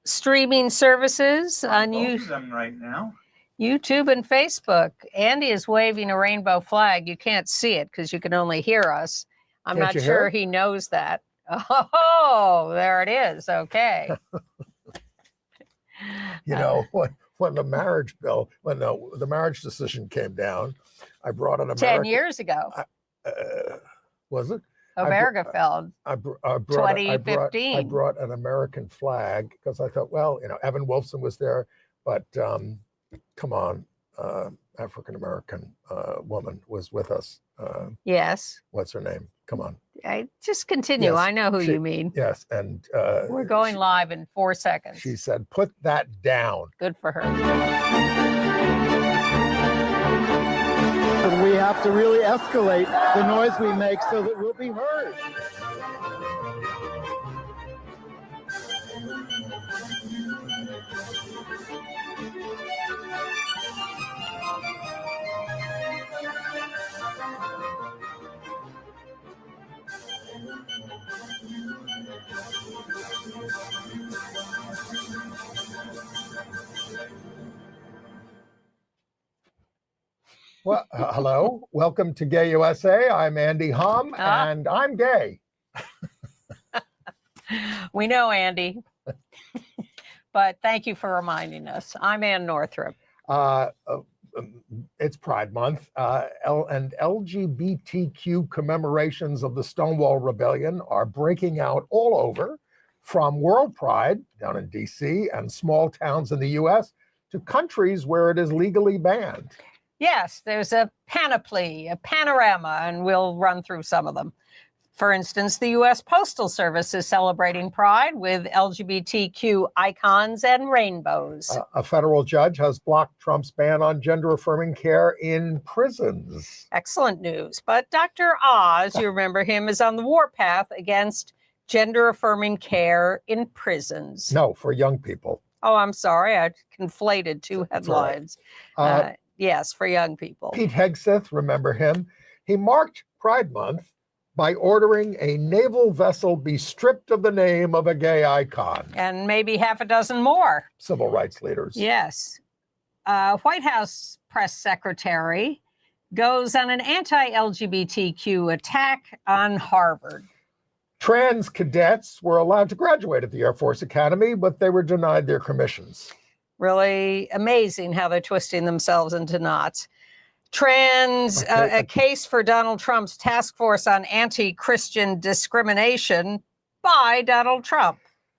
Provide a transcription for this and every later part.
streaming services on both of them right now. YouTube and Facebook. Andy is waving a rainbow flag. You can't see it because you can only hear us. I'm not sure he knows that. Oh, there it is. Okay. You know, when the marriage bill, when the marriage decision came down, I brought an American. 10 years ago. Was it? Obergefell. I brought 2015. I brought an American flag because I thought, well, you know, Evan Wolfson was there, but come on, African American woman was with us. Yes. What's her name? Come on. I just continue. Yes, I know who you mean. Yes, and we're going live in 4 seconds. She said, "Put that down." Good for her. And we have to really escalate the noise we make so that we'll be heard. Well, hello. Welcome to Gay USA. I'm Andy Hum, and I'm gay. We know, Andy. But thank you for reminding us. I'm Ann Northrup. It's Pride Month, and LGBTQ commemorations of the Stonewall Rebellion are breaking out all over, from World Pride down in DC and small towns in the US to countries where it is legally banned. Yes, there's a panoply, a panorama, and we'll run through some of them. For instance, the U.S. Postal Service is celebrating Pride with LGBTQ icons and rainbows. A federal judge has blocked Trump's ban on gender-affirming care in prisons. Excellent news. But Dr. Oz, you remember him, is on the warpath against gender-affirming care in prisons. No, for young people. Oh, I'm sorry. I conflated two headlines. Right. Yes, for young people. Pete Hegseth, remember him? He marked Pride Month by ordering a naval vessel be stripped of the name of a gay icon. And maybe half a dozen more. Civil rights leaders. Yes. White House press secretary goes on an anti-LGBTQ attack on Harvard. Trans cadets were allowed to graduate at the Air Force Academy, but they were denied their commissions. Really amazing how they're twisting themselves into knots. A case for Donald Trump's task force on anti-Christian discrimination by Donald Trump.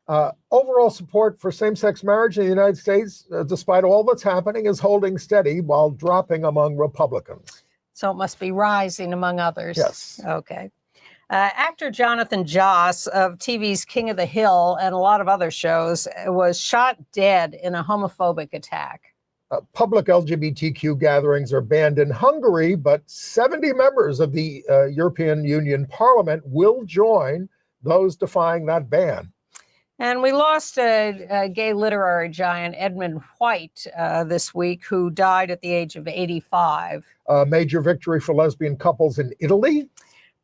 Overall support for same-sex marriage in the United States, despite all that's happening, is holding steady while dropping among Republicans. So it must be rising among others. Yes. Okay. Actor Jonathan Joss of TV's King of the Hill and a lot of other shows was shot dead in a homophobic attack. Public LGBTQ gatherings are banned in Hungary, but 70 members of the European Union Parliament will join those defying that ban. And we lost a gay literary giant, Edmund White, this week, who died at the age of 85. A major victory for lesbian couples in Italy.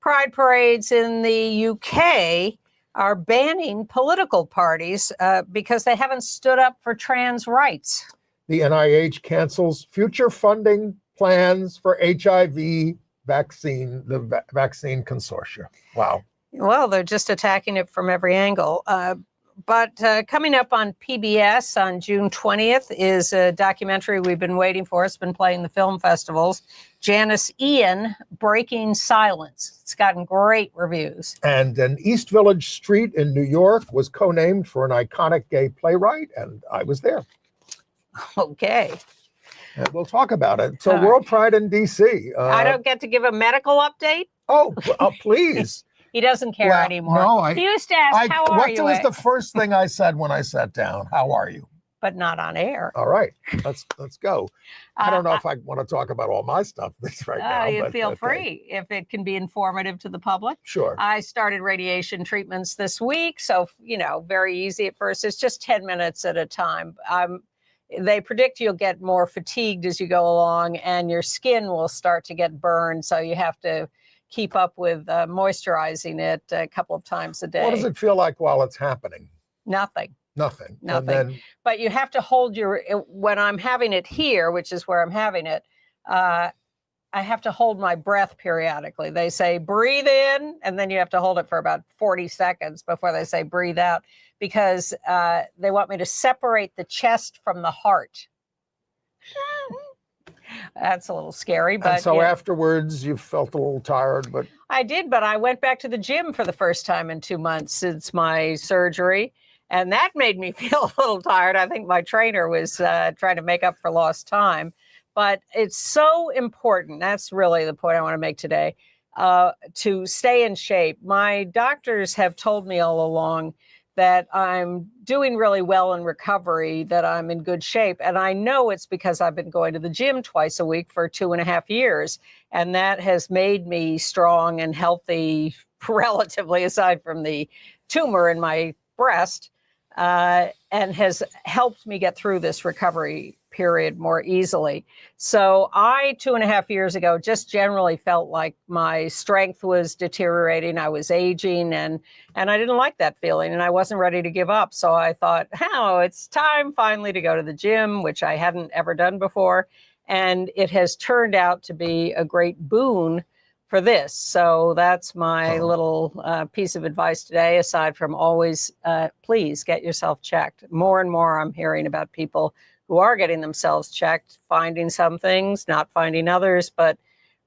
Pride parades in the UK are banning political parties because they haven't stood up for trans rights. The NIH cancels future funding plans for HIV vaccine, the vaccine consortia. Wow. Well, they're just attacking it from every angle. But coming up on PBS on June 20th is a documentary we've been waiting for. It's been playing the film festivals. Janice Ian, Breaking Silence. It's gotten great reviews. And an East Village street in New York was co-named for an iconic gay playwright, and I was there. Okay. And we'll talk about it. So World Pride in D.C. I don't get to give a medical update? Oh, please. He doesn't care anymore. No, he used to ask, how are you? What was the first thing I said when I sat down? How are you? But not on air. All right, let's go. I don't know if I want to talk about all my stuff right now. You feel free if it can be informative to the public. Sure. I started radiation treatments this week, so very easy at first. It's just 10 minutes at a time. They predict you'll get more fatigued as you go along, and your skin will start to get burned. So you have to keep up with moisturizing it a couple of times a day. What does it feel like while it's happening? Nothing. Nothing. And Nothing. then, But you have to hold when I'm having it here, which is where I'm having it, I have to hold my breath periodically. They say breathe in, and then you have to hold it for about 40 seconds before they say breathe out, because they want me to separate the chest from the heart. That's a little scary. But and so afterwards, you felt a little tired, but I did, but I went back to the gym for the first time in 2 months since my surgery, and that made me feel a little tired. I think my trainer was trying to make up for lost time. But it's so important. That's really the point I want to make today, to stay in shape. My doctors have told me all along that I'm doing really well in recovery, that I'm in good shape. And I know it's because I've been going to the gym twice a week for 2.5 years. And that has made me strong and healthy, relatively, aside from the tumor in my breast, and has helped me get through this recovery period more easily. So I, 2.5 years ago, just generally felt like my strength was deteriorating. I was aging, and I didn't like that feeling, and I wasn't ready to give up. So I thought, it's time finally to go to the gym, which I hadn't ever done before. And it has turned out to be a great boon for this. So that's my little piece of advice today, aside from always, please get yourself checked. More and more I'm hearing about people who are getting themselves checked, finding some things, not finding others, but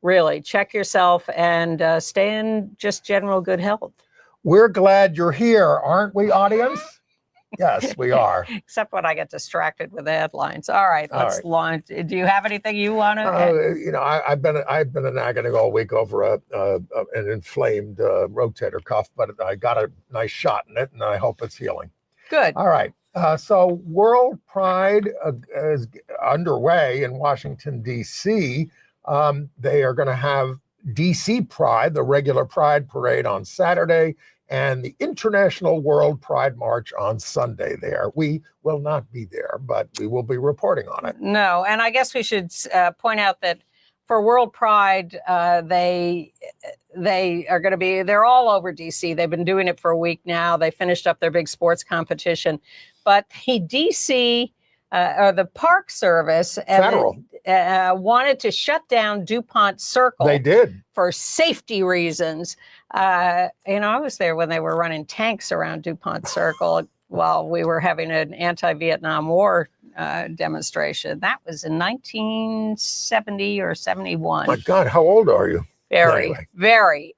really check yourself and stay in just general good health. we're glad you're here, aren't we, audience? Yes, we are. Except when I get distracted with the headlines. All right, let's launch. Do you have anything you want to add? I've been in agony all week over an inflamed rotator cuff, but I got a nice shot in it, and I hope it's healing. Good. All right. So World Pride is underway in Washington, D.C. They are going to have D.C. Pride, the regular Pride Parade, on Saturday, and the International World Pride March on Sunday there. We will not be there, but we will be reporting on it. No, and I guess we should point out that for World Pride, they are going to be, they're all over DC. They've been doing it for a week now. They finished up their big sports competition. But the DC, or the Park Service, Federal, wanted to shut down DuPont Circle. They did. For safety reasons. I was there when they were running tanks around DuPont Circle while we were having an anti-Vietnam War demonstration. That was in 1970 or 71. My God, how old are you? Very.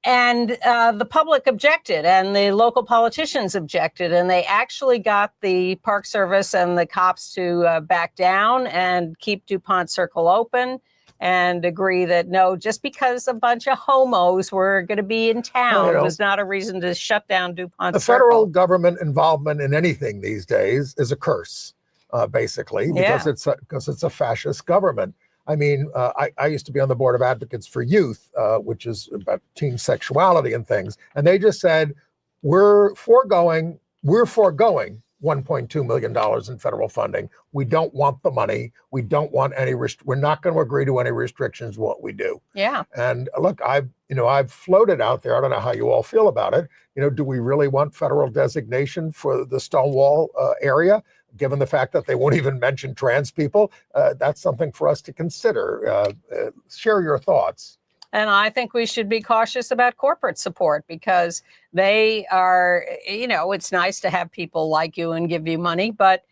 And the public objected, and the local politicians objected, and they actually got the Park Service and the cops to back down and keep DuPont Circle open, and agree that no, just because a bunch of homos were going to be in town was not a reason to shut down DuPont Circle. The federal government involvement in anything these days is a curse, basically, because it's a fascist government. I mean, I used to be on the board of advocates for youth, which is about teen sexuality and things. And they just said, we're foregoing $1.2 million in federal funding. We don't want the money. We don't want any, we're not going to agree to any restrictions what we do. Yeah. And look, I've floated out there. I don't know how you all feel about it. Do we really want federal designation for the Stonewall area? Given the fact that they won't even mention trans people, that's something for us to consider. Share your thoughts. And I think we should be cautious about corporate support, because they are, it's nice to have people like you and give you money, but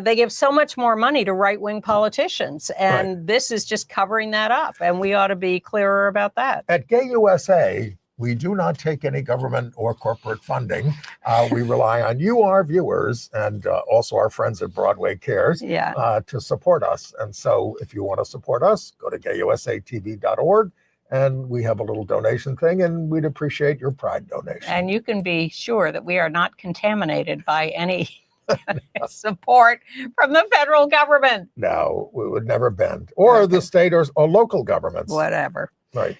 they give so much more money to right-wing politicians. And this is just covering that up. And we ought to be clearer about that. At Gay USA, we do not take any government or corporate funding. We rely on you, our viewers, and also our friends at Broadway Cares to support us. And so if you want to support us, go to gayusatv.org. And we have a little donation thing, and we'd appreciate your Pride donation. And you can be sure that we are not contaminated by any support from the federal government. No, we would never bend. Or the state or local governments. Whatever. Right.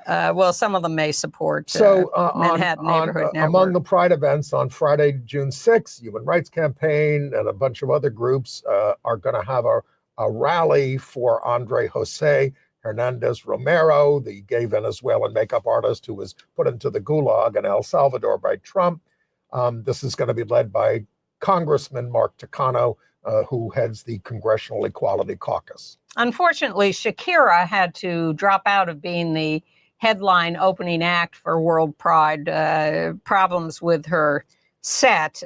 Well, some of them may support Manhattan Neighborhood Network. Among the Pride events on Friday, June 6th, Human Rights Campaign and a bunch of other groups are going to have a rally for Andre Jose Hernandez Romero, the gay Venezuelan makeup artist who was put into the gulag in El Salvador by Trump. This is going to be led by Congressman Mark Takano, who heads the Congressional Equality Caucus. Unfortunately, Shakira had to drop out of being the headline opening act for World Pride. Problems with her set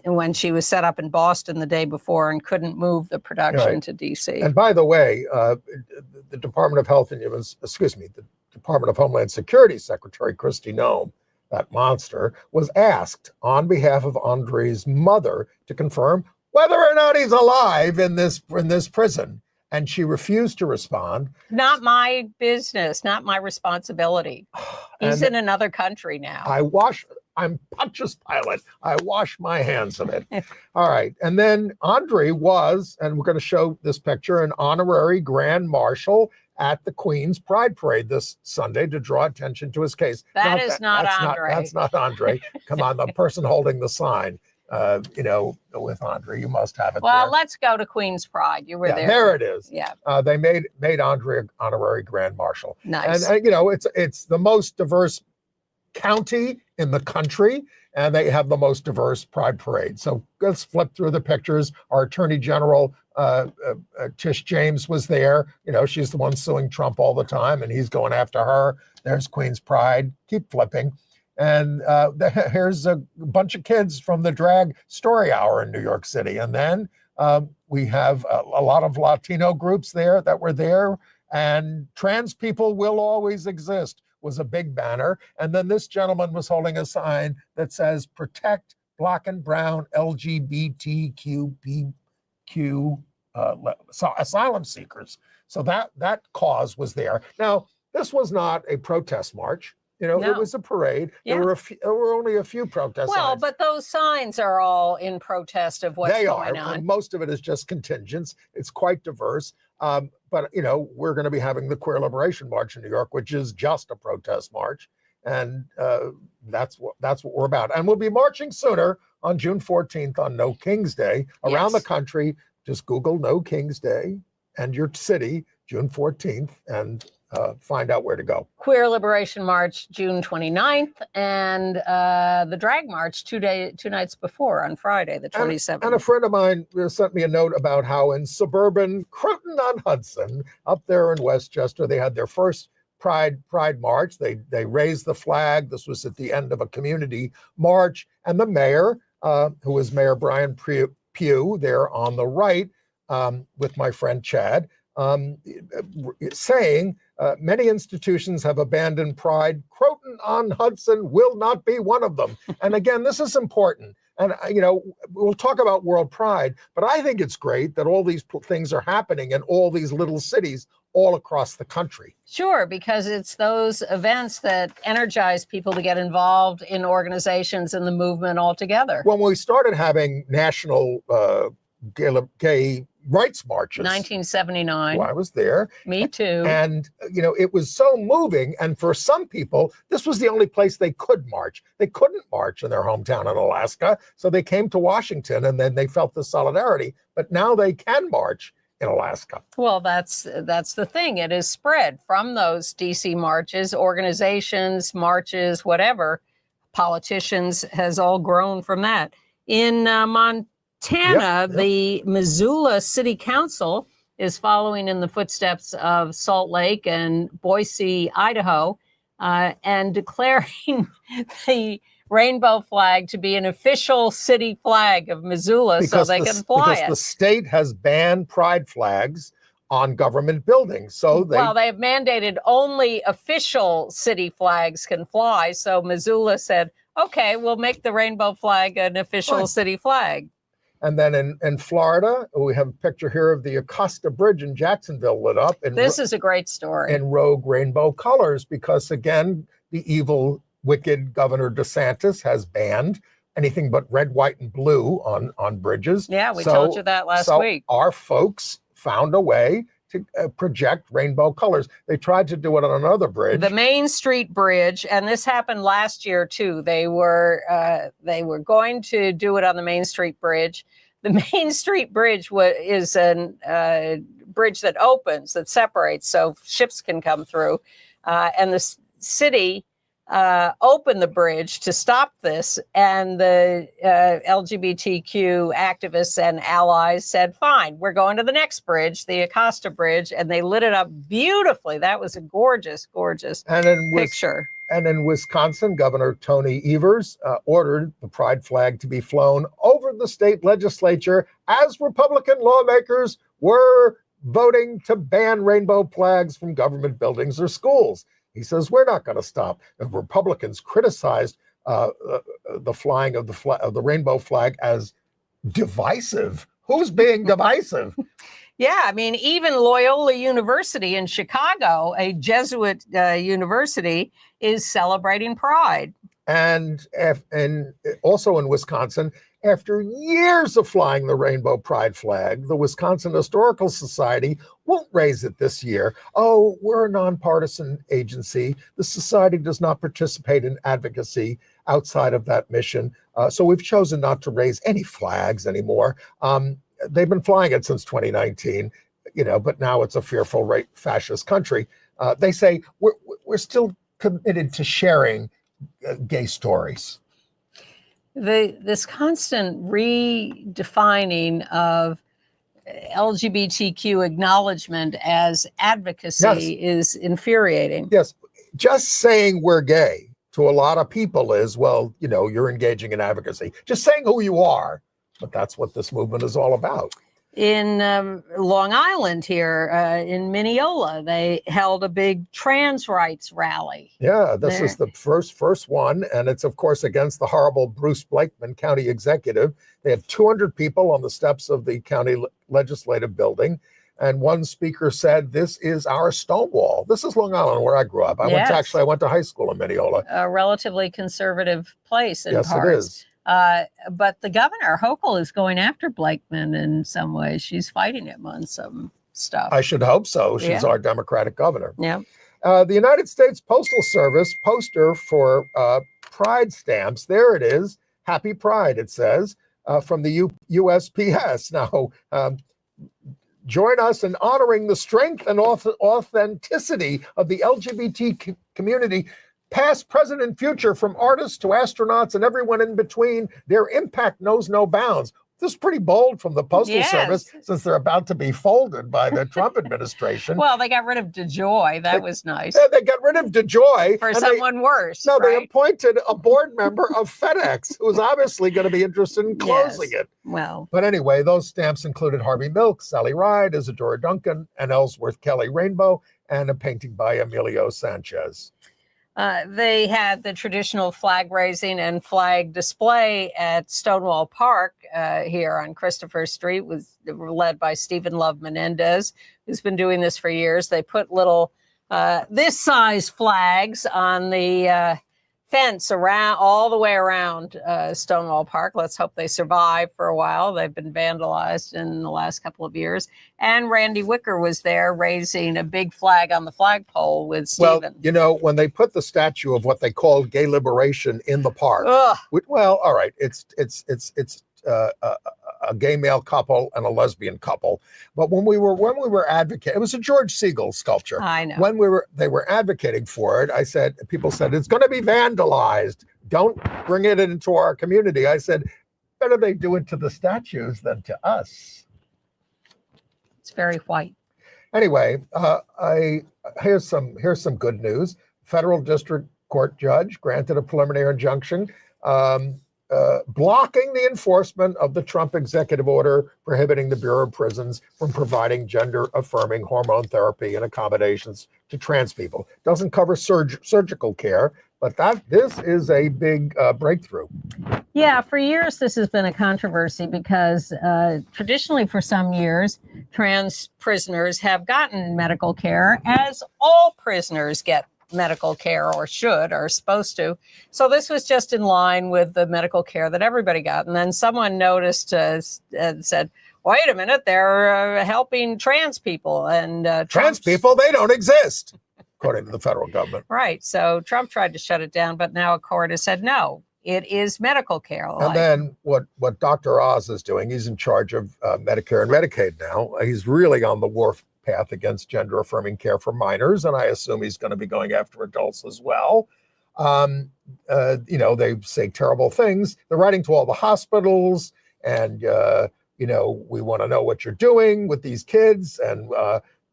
when she was set up in Boston the day before and couldn't move the production to D.C. And by the way, the Department of Health and the Department of Homeland Security Secretary Kristi Noem, that monster, was asked on behalf of Andre's mother to confirm whether or not he's alive in this prison. And she refused to respond. Not my business, not my responsibility. He's in another country now. I'm Pontius Pilate. I wash my hands of it. All right. And then Andre was, and we're going to show this picture, an honorary grand marshal at the Queen's Pride Parade this Sunday to draw attention to his case. That's not Andre. That's not Andre. Come on, the person holding the sign. With Andre, you must have it. Well, there. let's go to Queen's Pride. You were there. There it is. Yeah. They made Andre honorary grand marshal. Nice. And it's the most diverse county in the country, and they have the most diverse Pride Parade. So let's flip through the pictures. Our Attorney General Tish James was there. She's the one suing Trump all the time, and he's going after her. There's Queen's Pride. Keep flipping. And here's a bunch of kids from the Drag Story Hour in New York City. And then we have a lot of Latino groups there that were there. And trans people will always exist was a big banner. And then this gentleman was holding a sign that says, protect Black and Brown LGBTQ asylum seekers. So that cause was there. Now, this was not a protest march. No. It was a parade. Yeah. There were only a few protest signs. But those signs are all in protest of what's going on. And most of it is just contingents. It's quite diverse. But we're going to be having the Queer Liberation March in New York, which is just a protest march. And that's what we're about. And we'll be marching sooner on June 14th on No King's Day around the country. Just Google No King's Day and your city, June 14th, and find out where to go. Queer Liberation March, June 29th, and the Drag March two nights before on Friday, the 27th. And a friend of mine sent me a note about how in suburban Croton-on-Hudson, up there in Westchester, they had their first Pride March. They raised the flag. This was at the end of a community march. And the mayor, who is Mayor Brian Pugh, there on the right, with my friend Chad, saying many institutions have abandoned pride. Croton-on-Hudson will not be one of them. And again, this is important. And, we'll talk about World Pride, but I think it's great that all these things are happening in all these little cities all across the country. Sure, because it's those events that energize people to get involved in organizations and the movement altogether. When we started having national gay rights marches. 1979. Well, I was there. Me too. And, it was so moving. And for some people, this was the only place they could march. They couldn't march in their hometown in Alaska. So they came to Washington and then they felt the solidarity. But now they can march in Alaska. Well, that's the thing. It is spread from those DC marches, organizations, marches, whatever, politicians, has all grown from that. In Montana, the Missoula City Council is following in the footsteps of Salt Lake and Boise, Idaho, and declaring the rainbow flag to be an official city flag of Missoula so they can fly it. Because the state has banned pride flags on government buildings. So they have mandated only official city flags can fly. So Missoula said, okay, we'll make the rainbow flag an official city flag. And then in Florida, we have a picture here of the Acosta Bridge in Jacksonville lit up. This is a great story. In rogue rainbow colors, because again, the evil, wicked Governor DeSantis has banned anything but red, white, and blue on bridges. Yeah, we told you that last week. Our folks found a way to project rainbow colors. They tried to do it on another bridge. The Main Street Bridge, and this happened last year too. They were going to do it on the Main Street Bridge. The Main Street Bridge is a bridge that opens, that separates, so ships can come through. And the city open the bridge to stop this. And the LGBTQ activists and allies said, fine, we're going to the next bridge, the Acosta Bridge, and they lit it up beautifully. That was a gorgeous, gorgeous picture. And in Wisconsin, Governor Tony Evers ordered the pride flag to be flown over the state legislature as Republican lawmakers were voting to ban rainbow flags from government buildings or schools. He says, we're not going to stop. And Republicans criticized the flying of the rainbow flag as divisive. Who's being divisive? Yeah, I mean, even Loyola University in Chicago, a Jesuit university, is celebrating Pride. And also in Wisconsin, after years of flying the rainbow pride flag, the Wisconsin Historical Society won't raise it this year. Oh, we're a nonpartisan agency. The society does not participate in advocacy outside of that mission. So we've chosen not to raise any flags anymore. They've been flying it since 2019, but now it's a fearful fascist country. They say we're still committed to sharing gay stories. This constant redefining of LGBTQ acknowledgement as advocacy is infuriating. Yes, just saying we're gay to a lot of people is, well, you're engaging in advocacy. Just saying who you are, but that's what this movement is all about. In Long Island here, in Mineola, they held a big trans rights rally. Yeah, this is the first one, and it's, of course, against the horrible Bruce Blakeman county executive. They had 200 people on the steps of the county legislative building, and one speaker said, this is our Stonewall. This is Long Island, where I grew up. I went to high school in Mineola. A relatively conservative place in parts. Yes, it is. But the governor, Hochul, is going after Blakeman in some ways. She's fighting him on some stuff. I should hope so. She's our Democratic governor. Yeah. The United States Postal Service poster for Pride stamps. There it is. Happy Pride, it says, from the USPS. Now, join us in honoring the strength and authenticity of the LGBT community. Past, present, and future, from artists to astronauts and everyone in between, their impact knows no bounds. This is pretty bold from the Postal Service, since they're about to be folded by the Trump administration. Well, they got rid of DeJoy. That was nice. Yeah, they got rid of DeJoy. For someone worse. No, they appointed a board member of FedEx, who was obviously going to be interested in closing it. Well. But anyway, those stamps included Harvey Milk, Sally Ride, Isadora Duncan, and Ellsworth Kelly Rainbow, and a painting by Emilio Sanchez. They had the traditional flag raising and flag display at Stonewall Park here on Christopher Street, was led by Stephen Love Menendez, who's been doing this for years. They put little this size flags on the fence all the way around Stonewall Park. Let's hope they survive for a while. They've been vandalized in the last couple of years. And Randy Wicker was there raising a big flag on the flagpole with Stephen. Well, when they put the statue of what they called gay liberation in the park, well, all right, it's a gay male couple and a lesbian couple. But when we were advocating, it was a George Siegel sculpture. I know. When they were advocating for it, people said, it's going to be vandalized. Don't bring it into our community. I said, better they do it to the statues than to us. It's very white. Anyway, here's some good news. Federal District Court judge granted a preliminary injunction blocking the enforcement of the Trump executive order prohibiting the Bureau of Prisons from providing gender-affirming hormone therapy and accommodations to trans people. Doesn't cover surgical care, but this is a big breakthrough. Yeah, for years this has been a controversy because traditionally for some years, trans prisoners have gotten medical care, as all prisoners get medical care, or are supposed to. So this was just in line with the medical care that everybody got. And then someone noticed and said, wait a minute, they're helping trans people. And trans people, they don't exist, according to the federal government. Right. So Trump tried to shut it down, but now a court has said, no, it is medical care. And then what Dr. Oz is doing, he's in charge of Medicare and Medicaid now. He's really on the warpath against gender-affirming care for minors, and I assume he's going to be going after adults as well. They say terrible things. They're writing to all the hospitals and, we want to know what you're doing with these kids. And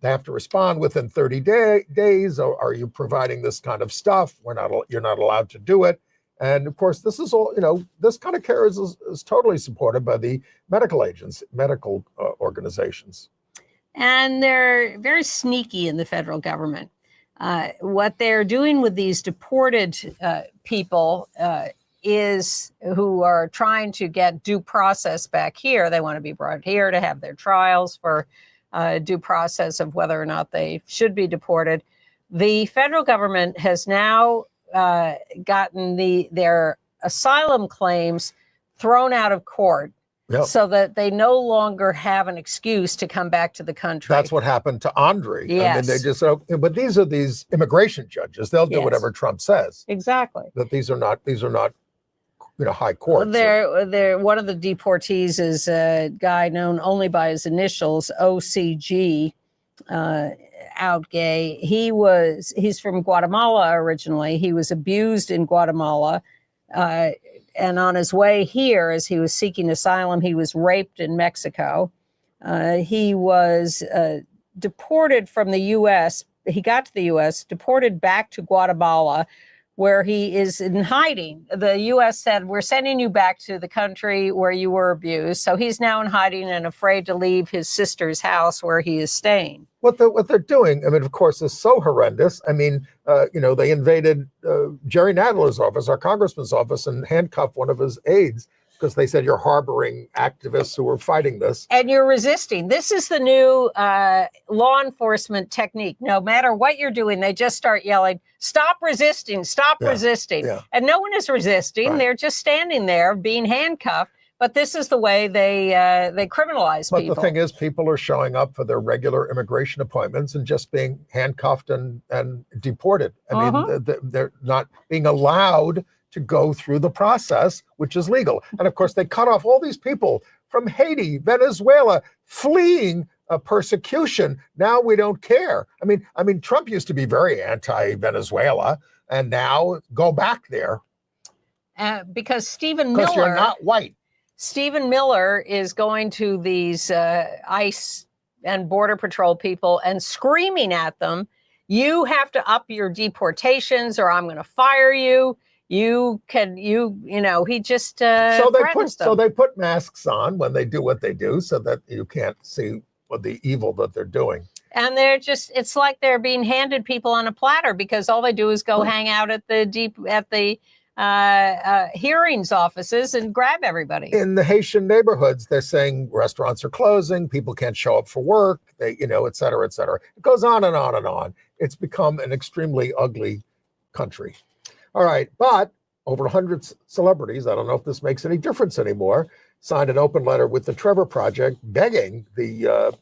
they have to respond within 30 days. Or are you providing this kind of stuff? You're not allowed to do it. And of course, this is all, this kind of care is totally supported by the medical organizations. And they're very sneaky in the federal government. What they're doing with these deported people is who are trying to get due process back here. They want to be brought here to have their trials for due process of whether or not they should be deported. The federal government has now gotten their asylum claims thrown out of court. Yep. So that they no longer have an excuse to come back to the country. That's what happened to Andre. Yes. I mean, they just, but these are these immigration judges. They'll do whatever Trump says. Exactly. That these are not, high courts. They're one of the deportees is a guy known only by his initials, OCG, Outgay. He's from Guatemala originally. He was abused in Guatemala. And on his way here, as he was seeking asylum, he was raped in Mexico. He was deported from the U.S. He got to the U.S., deported back to Guatemala, where he is in hiding. The U.S. said, we're sending you back to the country where you were abused. So he's now in hiding and afraid to leave his sister's house where he is staying. What they're doing, I mean, of course, is so horrendous. I mean, they invaded Jerry Nadler's office, our congressman's office, and handcuffed one of his aides because they said you're harboring activists who are fighting this. And you're resisting. This is the new law enforcement technique. No matter what you're doing, they just start yelling, stop resisting, stop resisting. Yeah. And no one is resisting. Right. They're just standing there being handcuffed. But this is the way they criminalize people. But the thing is, people are showing up for their regular immigration appointments and just being handcuffed and deported. I mean, they're not being allowed to go through the process, which is legal. And of course, they cut off all these people from Haiti, Venezuela, fleeing persecution. Now we don't care. I mean, Trump used to be very anti-Venezuela, and now go back there. Because Stephen Miller. Because you're not white. Stephen Miller is going to these ICE and Border Patrol people and screaming at them, you have to up your deportations or I'm going to fire you. He just threatens them. So they put masks on when they do what they do so that you can't see what the evil that they're doing. And it's like they're being handed people on a platter because all they do is go hang out at the hearings offices and grab everybody. In the Haitian neighborhoods, they're saying restaurants are closing, people can't show up for work, et cetera, et cetera. It goes on and on and on. It's become an extremely ugly country. All right, but over 100 celebrities, I don't know if this makes any difference anymore, signed an open letter with the Trevor Project begging the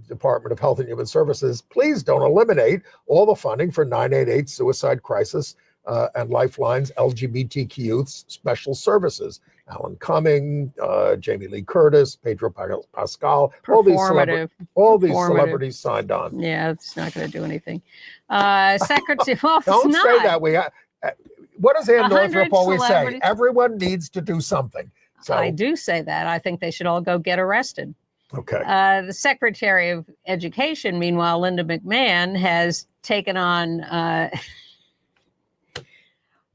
Department of Health and Human Services, please don't eliminate all the funding for 988 suicide crisis and Lifeline's LGBTQ youth special services. Alan Cumming, Jamie Lee Curtis, Pedro Pascal, all these celebrities signed on. Yeah, it's not going to do anything. Secretary, don't say that. What does Ann Northrop always say? Everyone needs to do something. So I do say that. I think they should all go get arrested. Okay. The Secretary of Education, meanwhile, Linda McMahon, has taken on.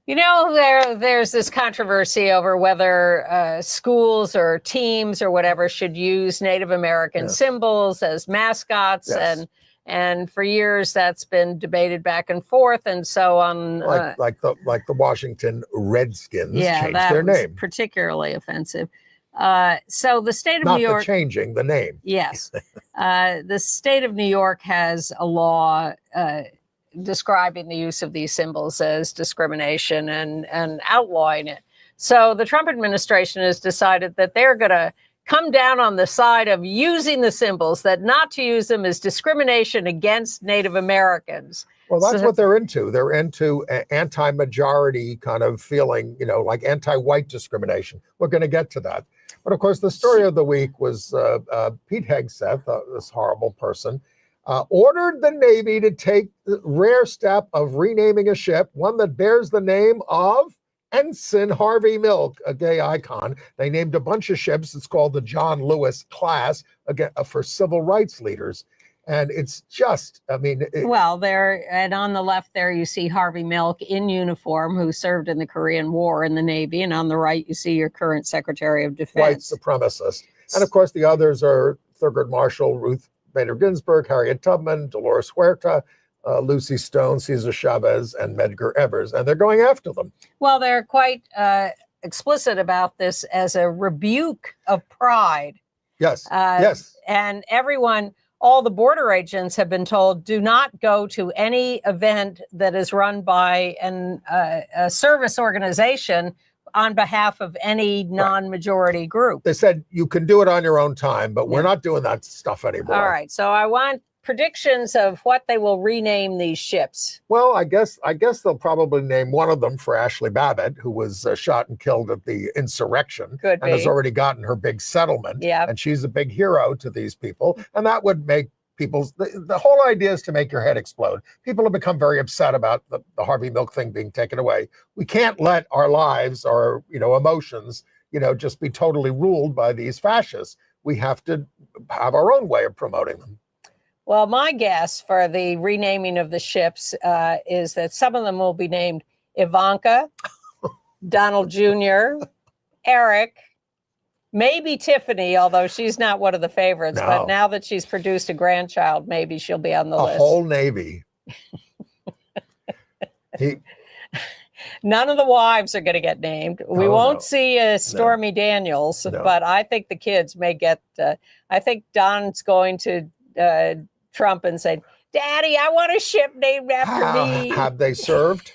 There's this controversy over whether schools or teams or whatever should use Native American symbols as mascots. Yes. And for years, that's been debated back and forth. And so on. Like the Washington Redskins changed was their name. Particularly offensive. So the state of New York. Not changing the name. Yes. The state of New York has a law describing the use of these symbols as discrimination and outlawing it. So the Trump administration has decided that they're going to come down on the side of using the symbols, that not to use them is discrimination against Native Americans. Well, that's what they're into. They're into anti-majority kind of feeling, like anti-white discrimination. We're going to get to that. But of course, the story of the week was Pete Hegseth, this horrible person, ordered the Navy to take the rare step of renaming a ship, one that bears the name of Ensign Harvey Milk, a gay icon. They named a bunch of ships. It's called the John Lewis class, again, for civil rights leaders. And it's just, I mean... Well, there, and on the left there, you see Harvey Milk in uniform, who served in the Korean War in the Navy. And on the right, you see your current Secretary of Defense. White supremacist. And of course, the others are Thurgood Marshall, Ruth Bader Ginsburg, Harriet Tubman, Dolores Huerta, Lucy Stone, Cesar Chavez, and Medgar Evers. And they're going after them. Well, they're quite explicit about this as a rebuke of pride. Yes, yes. And everyone... all the border agents have been told, do not go to any event that is run by a service organization on behalf of any non-majority group. They said you can do it on your own time, but we're not doing that stuff anymore. All right. So I want predictions of what they will rename these ships. Well, I guess they'll probably name one of them for Ashley Babbitt, who was shot and killed at the insurrection. Could and be. has already gotten her big settlement. Yeah. And she's a big hero to these people. And that would make people's, the whole idea is to make your head explode. People have become very upset about the Harvey Milk thing being taken away. We can't let our lives or, emotions, just be totally ruled by these fascists. We have to have our own way of promoting them. Well, my guess for the renaming of the ships is that some of them will be named Ivanka, Donald Jr., Eric, maybe Tiffany, although she's not one of the favorites. No. But now that she's produced a grandchild, maybe she'll be on the list. A whole Navy. None of the wives are going to get named. We won't see Stormy Daniels, but I think the kids may get, I think Don's going to Trump and say, Daddy, I want a ship named after me. Have they served?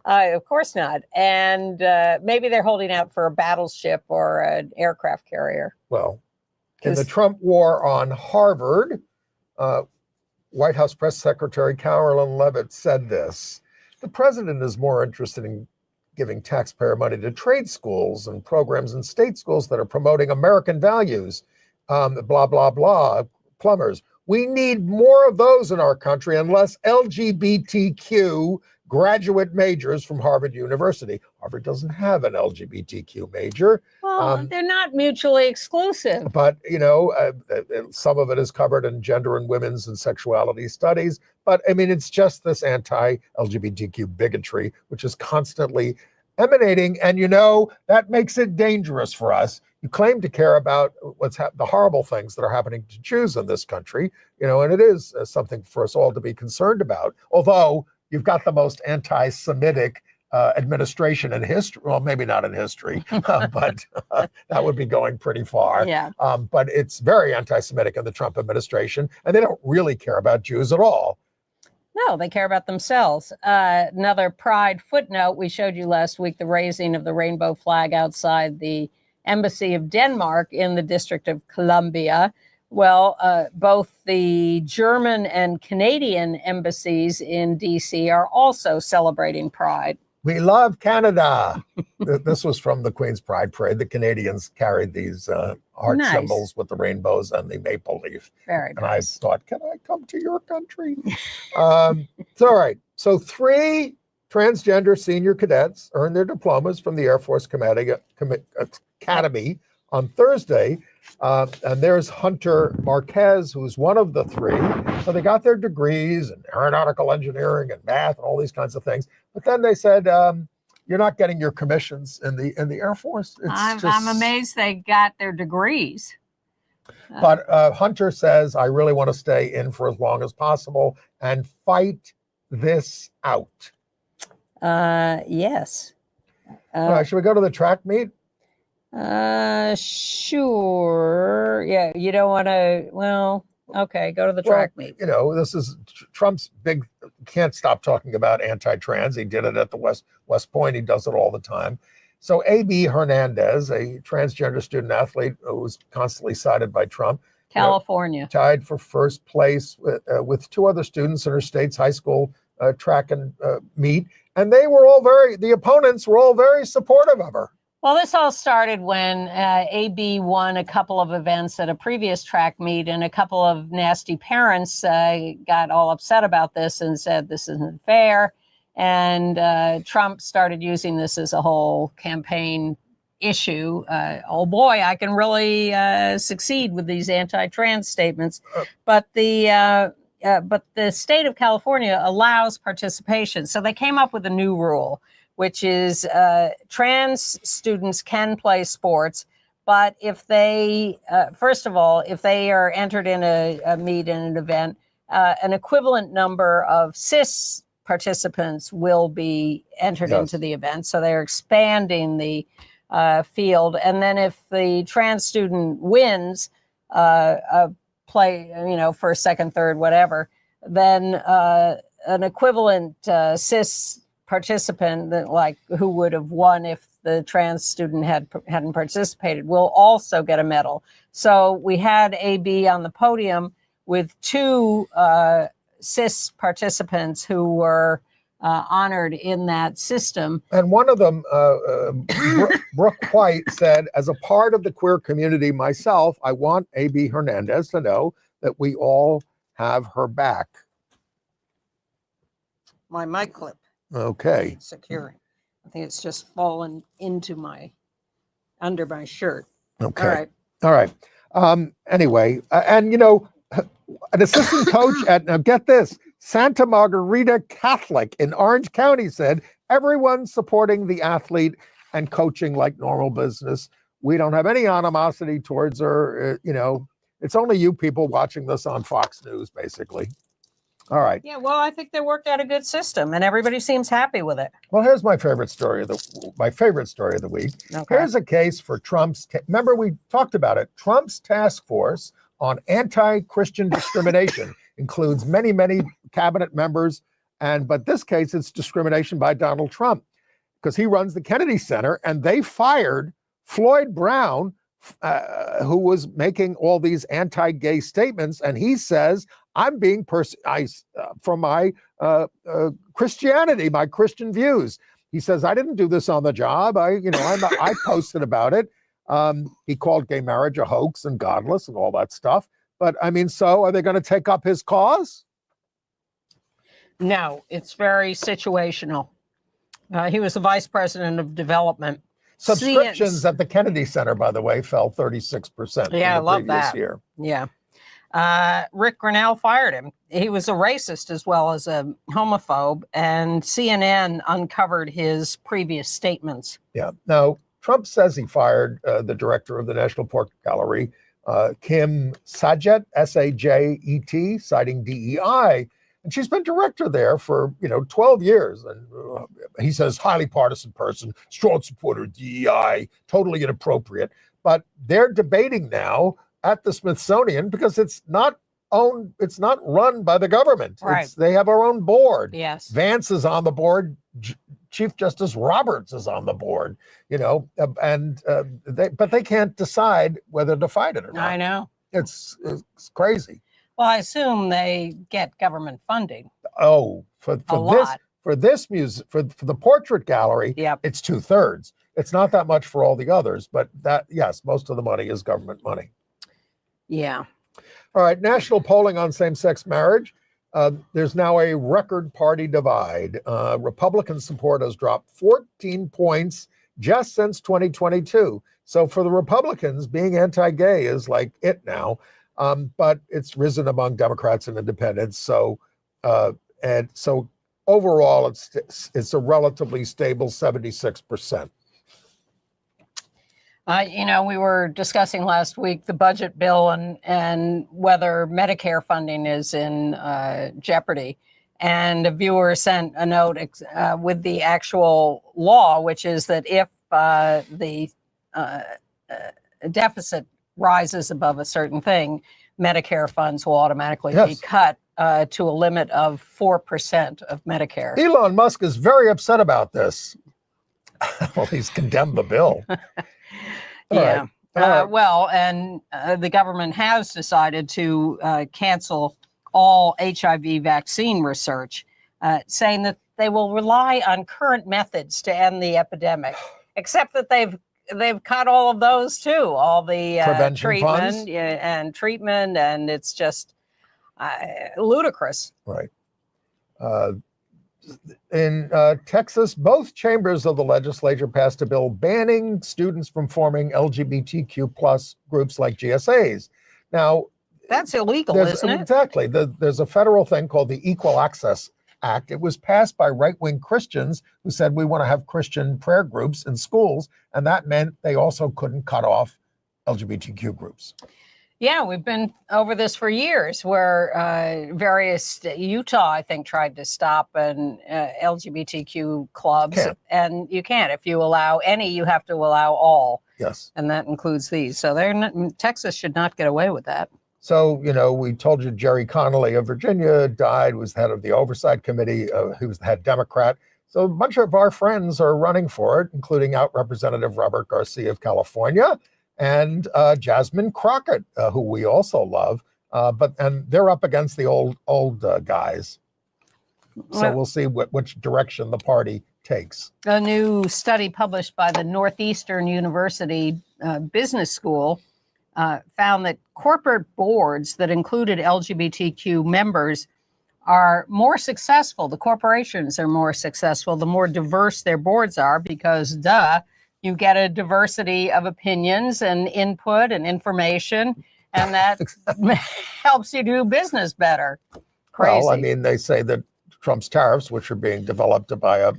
Of course not. And maybe they're holding out for a battleship or an aircraft carrier. Well, in the Trump war on Harvard, White House Press Secretary Carolyn Leavitt said this: the president is more interested in giving taxpayer money to trade schools and programs in state schools that are promoting American values, blah, blah, blah, plumbers. We need more of those in our country and less LGBTQ graduate majors from Harvard University. Harvard doesn't have an LGBTQ major. Well, they're not mutually exclusive. But, some of it is covered in gender and women's and sexuality studies. But, it's just this anti-LGBTQ bigotry, which is constantly emanating. And, that makes it dangerous for us. You claim to care about the horrible things that are happening to Jews in this country, and it is something for us all to be concerned about. Although you've got the most anti-Semitic administration in history. Well, maybe not in history, but that would be going pretty far. Yeah. But it's very anti-Semitic in the Trump administration, and they don't really care about Jews at all. No, they care about themselves. Another pride footnote, we showed you last week the raising of the rainbow flag outside the Embassy of Denmark in the District of Columbia. Well, both the German and Canadian embassies in D.C. are also celebrating Pride. We love Canada. This was from the Queen's Pride Parade. The Canadians carried these heart symbols with the rainbows and the maple leaf. Very nice. And I thought, can I come to your country? It's all right. So 3 transgender senior cadets earned their diplomas from the Air Force Academy on Thursday. And there's Hunter Marquez, who's one of the 3. So they got their degrees in aeronautical engineering and math and all these kinds of things. But then they said, you're not getting your commissions in the Air Force. I'm amazed they got their degrees. But Hunter says, I really want to stay in for as long as possible and fight this out. Yes. Should we go to the track meet? Sure. Yeah, you don't want to, well, okay, go to the track meet. This is Trump's big, can't stop talking about anti-trans. He did it at the West Point. He does it all the time. So A.B. Hernandez, a transgender student athlete who was constantly cited by Trump, California, tied for first place with 2 other students in her state's high school track and meet. And they were all the opponents were all very supportive of her. Well, this all started when AB won a couple of events at a previous track meet, and a couple of nasty parents got all upset about this and said this isn't fair. And Trump started using this as a whole campaign issue. Oh boy, I can really succeed with these anti-trans statements. But the state of California allows participation. So they came up with a new rule, which is trans students can play sports, but if they, first of all, if they are entered in a meet in an event, an equivalent number of cis participants will be entered into the event. So they're expanding the field. And then if the trans student wins play, first, second, third, whatever, then an equivalent cis participant that who would have won if the trans student hadn't participated will also get a medal. So we had AB on the podium with two cis participants who were honored in that system. And one of them, Brooke White, said, as a part of the queer community myself, I want AB Hernandez to know that we all have her back. My mic clip. Okay. Securing. I think it's just fallen into under my shirt. Okay. All right. Anyway, and an assistant coach at, now get this, Santa Margarita Catholic in Orange County said, everyone's supporting the athlete and coaching like normal business. We don't have any animosity towards her. It's only you people watching this on Fox News, basically. All right. Yeah, well, I think they worked out a good system, and everybody seems happy with it. Well, here's my favorite story of the week. Okay. Here's a case for Trump's. Remember, we talked about it. Trump's task force on anti-Christian discrimination includes many, many cabinet members, but this case it's discrimination by Donald Trump because he runs the Kennedy Center, and they fired Floyd Brown, who was making all these anti-gay statements, and he says, I'm being from my Christianity, my Christian views. He says, I didn't do this on the job. I posted about it. He called gay marriage a hoax and godless and all that stuff. But so are they going to take up his cause? No, it's very situational. He was the vice president of development. Subscriptions at the Kennedy Center, by the way, fell 36%. Yeah, I love that. Year. Yeah. Rick Grinnell fired him. He was a racist as well as a homophobe, and CNN uncovered his previous statements. Yeah. Now, Trump says he fired the director of the National Portrait Gallery, Kim Sajet, S-A-J-E-T, citing DEI. And she's been director there for, 12 years. And he says, highly partisan person, strong supporter of DEI, totally inappropriate. But they're debating now at the Smithsonian because it's not run by the government. Right. They have our own board. Yes. Vance is on the board. Chief Justice Roberts is on the board, but they can't decide whether to fight it or not. I know. It's crazy. Well, I assume they get government funding. Oh, for the portrait gallery, yep. It's 2/3. It's not that much for all the others, but most of the money is government money. Yeah. All right. National polling on same-sex marriage. There's now a record party divide. Republican support has dropped 14 points just since 2022. So for the Republicans, being anti-gay is like it now. But it's risen among Democrats and independents. So overall, it's a relatively stable 76%. We were discussing last week the budget bill and whether Medicare funding is in jeopardy. And a viewer sent a note with the actual law, which is that if the deficit rises above a certain thing, Medicare funds will automatically be cut to a limit of 4% of Medicare. Elon Musk is very upset about this. Well, he's condemned the bill. Yeah. Well, and the government has decided to cancel all HIV vaccine research, saying that they will rely on current methods to end the epidemic, except that they've they've cut all of those too, all the Prevention funds? treatment, and it's just ludicrous. Right. In Texas, both chambers of the legislature passed a bill banning students from forming LGBTQ plus groups like GSAs. Now, that's illegal, isn't it? Exactly. There's a federal thing called the Equal Access Act. It was passed by right-wing Christians who said we want to have Christian prayer groups in schools, and that meant they also couldn't cut off LGBTQ groups. Yeah, we've been over this for years, where Utah, I think, tried to stop an LGBTQ clubs, and you can't. If you allow any, you have to allow all. Yes, and that includes these. So Texas should not get away with that. So, we told you Jerry Connolly of Virginia died, was head of the Oversight Committee, who was the head Democrat. So a bunch of our friends are running for it, including out Representative Robert Garcia of California and Jasmine Crockett, who we also love. And they're up against the old guys. So we'll see which direction the party takes. A new study published by the Northeastern University Business School found that corporate boards that included LGBTQ members are more successful. The corporations are more successful the more diverse their boards are, because you get a diversity of opinions and input and information, and that helps you do business better. Crazy. Well, I mean, they say that Trump's tariffs, which are being developed by a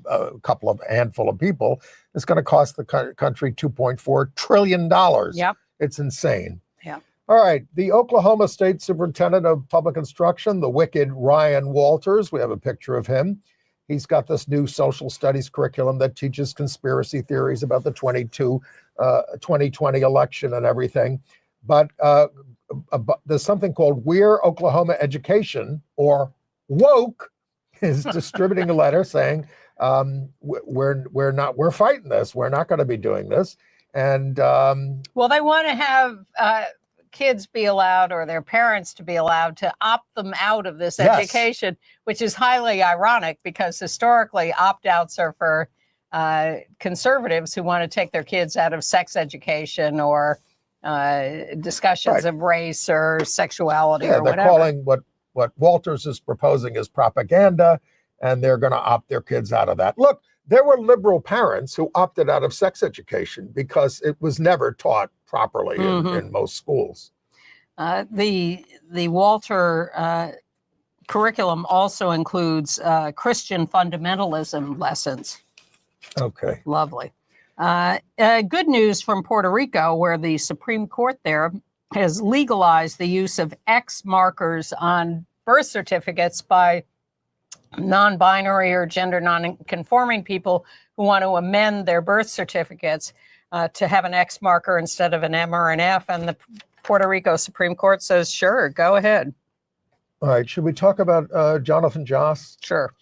handful of people, is going to cost the country $2.4 trillion. Yep. It's insane. Yeah. All right. The Oklahoma State Superintendent of Public Instruction, the wicked Ryan Walters, we have a picture of him. He's got this new social studies curriculum that teaches conspiracy theories about the 2020 election and everything. But there's something called We're Oklahoma Education, or woke, is distributing a letter saying, we're fighting this. We're not going to be doing this. And well, they want to have kids be allowed, or their parents to be allowed, to opt them out of this education, which is highly ironic, because historically opt-outs are for conservatives who want to take their kids out of sex education or discussions of race or sexuality or whatever. They're calling what Walters is proposing is propaganda, and they're going to opt their kids out of that. Look, there were liberal parents who opted out of sex education because it was never taught properly in most schools. The Walter curriculum also includes Christian fundamentalism lessons. Okay. Lovely. Good news from Puerto Rico, where the Supreme Court there has legalized the use of X markers on birth certificates by non-binary or gender non-conforming people who want to amend their birth certificates to have an X marker instead of an M or an F. And the Puerto Rico Supreme Court says, sure, go ahead. All right. Should we talk about Jonathan Joss? Sure.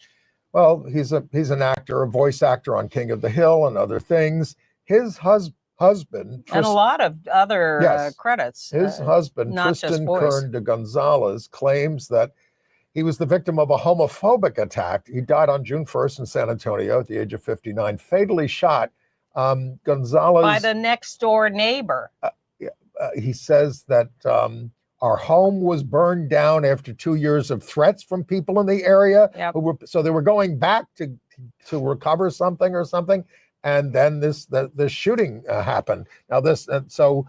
Well, he's an actor, a voice actor on King of the Hill and other things. His husband, and a lot of other credits. His husband, Tristan Kern de Gonzalez, claims that he was the victim of a homophobic attack. He died on June 1st in San Antonio at the age of 59, fatally shot. Gonzalez, by the next door neighbor. He says that our home was burned down after 2 years of threats from people in the area. Yep. So they were going back to recover something or something. And then this shooting happened. Now so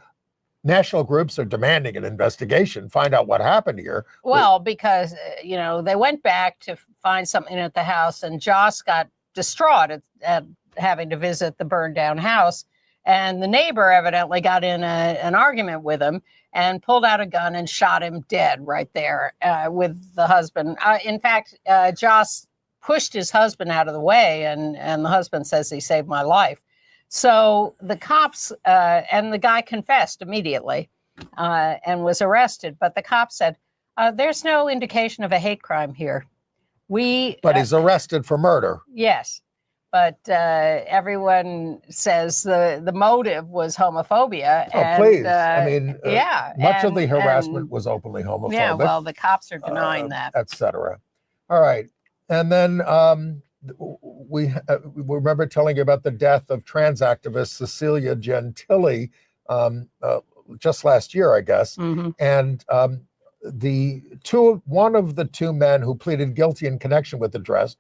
national groups are demanding an investigation, find out what happened here. Well, because, they went back to find something at the house, and Joss got distraught at having to visit the burned down house. And the neighbor evidently got in an argument with him and pulled out a gun and shot him dead right there with the husband. In fact, Joss pushed his husband out of the way, and the husband says he saved my life. So the cops, and the guy confessed immediately and was arrested. But the cops said, there's no indication of a hate crime here. But he's arrested for murder. Yes. But everyone says the motive was homophobia. Please. Much of the harassment was openly homophobic. Yeah, well, the cops are denying that. Et cetera. All right. And then we remember telling you about the death of trans activist Cecilia Gentili just last year, I guess. Mm-hmm. And one of the two men who pleaded guilty in connection with the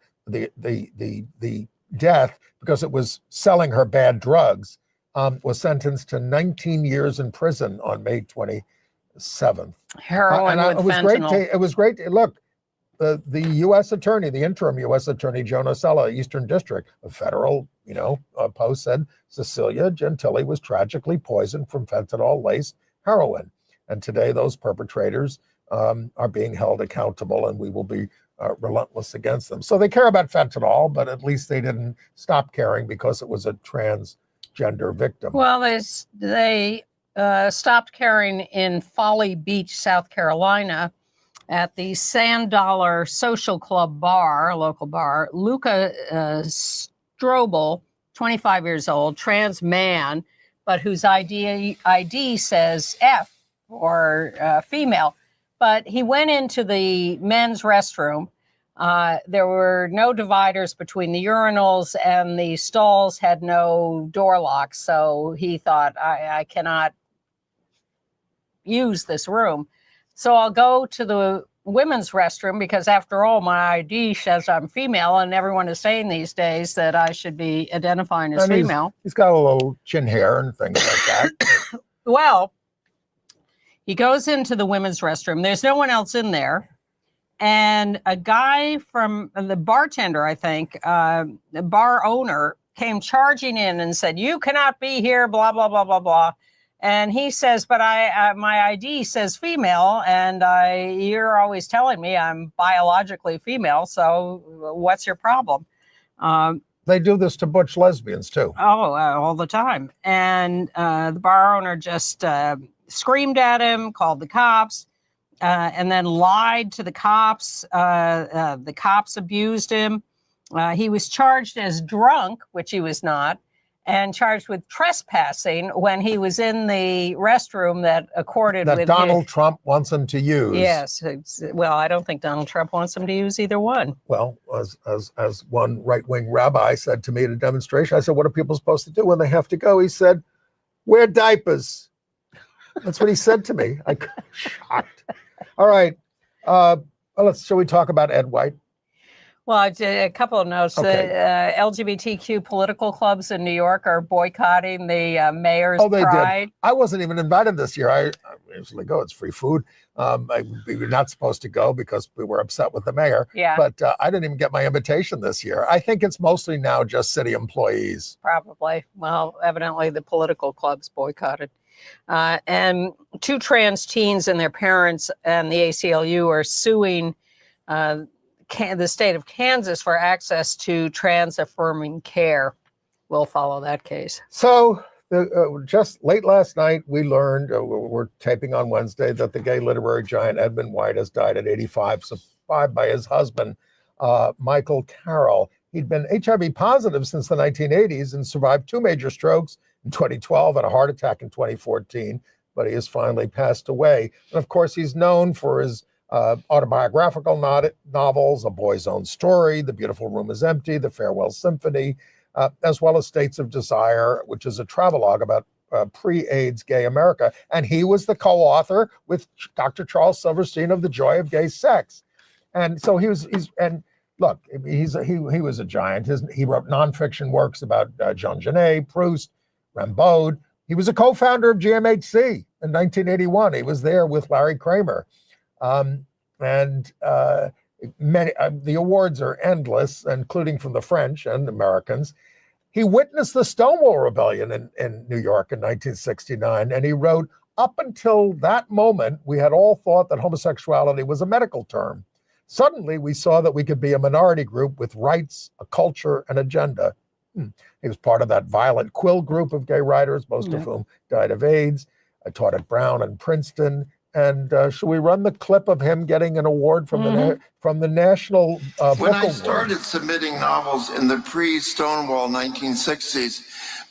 death because it was selling her bad drugs was sentenced to 19 years in prison on May 27th. Heroin with fentanyl. It was great. Look, the U.S. attorney, the interim U.S. attorney, Joe Nocella, Eastern District, a federal, post said Cecilia Gentili was tragically poisoned from fentanyl-laced heroin. And today those perpetrators are being held accountable, and we will be relentless against them. So they care about fentanyl, but at least they didn't stop caring because it was a transgender victim. Well, they stopped caring in Folly Beach, South Carolina, at the Sand Dollar Social Club bar, a local bar. Luca Strobel, 25 years old, trans man, but whose ID says F or female. But he went into the men's restroom. There were no dividers between the urinals, and the stalls had no door locks. So he thought, I cannot use this room. So I'll go to the women's restroom because, after all, my ID says I'm female, and everyone is saying these days that I should be identifying as female. He's got a little chin hair and things like that. Well, he goes into the women's restroom. There's no one else in there. And a guy from the bartender, I think, the bar owner, came charging in and said, "You cannot be here, blah, blah, blah, blah, blah." And he says, "But my ID says female, and you're always telling me I'm biologically female, so what's your problem?" They do this to butch lesbians, too. All the time. And the bar owner just screamed at him, called the cops, and then lied to the cops. The cops abused him. He was charged as drunk, which he was not, and charged with trespassing when he was in the restroom that accorded with Donald Trump wants him to use. Yes. Well, I don't think Donald Trump wants him to use either one. Well, as one right-wing rabbi said to me at a demonstration, I said, "What are people supposed to do when they have to go?" He said, "Wear diapers." That's what he said to me. I shocked. All right. Shall we talk about Ed White? Well, a couple of notes. Okay. The LGBTQ political clubs in New York are boycotting the mayor's they pride. did. I wasn't even invited this year. I usually go. It's free food. We were not supposed to go because we were upset with the mayor. Yeah. But I didn't even get my invitation this year. I think it's mostly now just city employees. Probably. Well, evidently the political clubs boycotted. And two trans teens and their parents and the ACLU are suing the state of Kansas for access to trans-affirming care. We'll follow that case. So just late last night, we learned, we're taping on Wednesday, that the gay literary giant Edmund White has died at 85, survived by his husband, Michael Carroll. He'd been HIV positive since the 1980s and survived two major strokes in 2012 and a heart attack in 2014, but he has finally passed away. And of course, he's known for his autobiographical novels, A Boy's Own Story, The Beautiful Room is Empty, The Farewell Symphony, as well as States of Desire, which is a travelogue about pre-AIDS gay America. And he was the co-author with Dr. Charles Silverstein of The Joy of Gay Sex. And so he was a giant. He wrote nonfiction works about Jean Genet, Proust, Rimbaud. He was a co-founder of GMHC in 1981. He was there with Larry Kramer. The awards are endless, including from the French and Americans. He witnessed the Stonewall Rebellion in New York in 1969, and he wrote, "Up until that moment, we had all thought that homosexuality was a medical term. Suddenly, we saw that we could be a minority group with rights, a culture, an agenda." He was part of that violent Quill group of gay writers, most of whom died of AIDS. I taught at Brown and Princeton. And should we run the clip of him getting an award from the National Book When I Award? started submitting novels in the pre-Stonewall 1960s,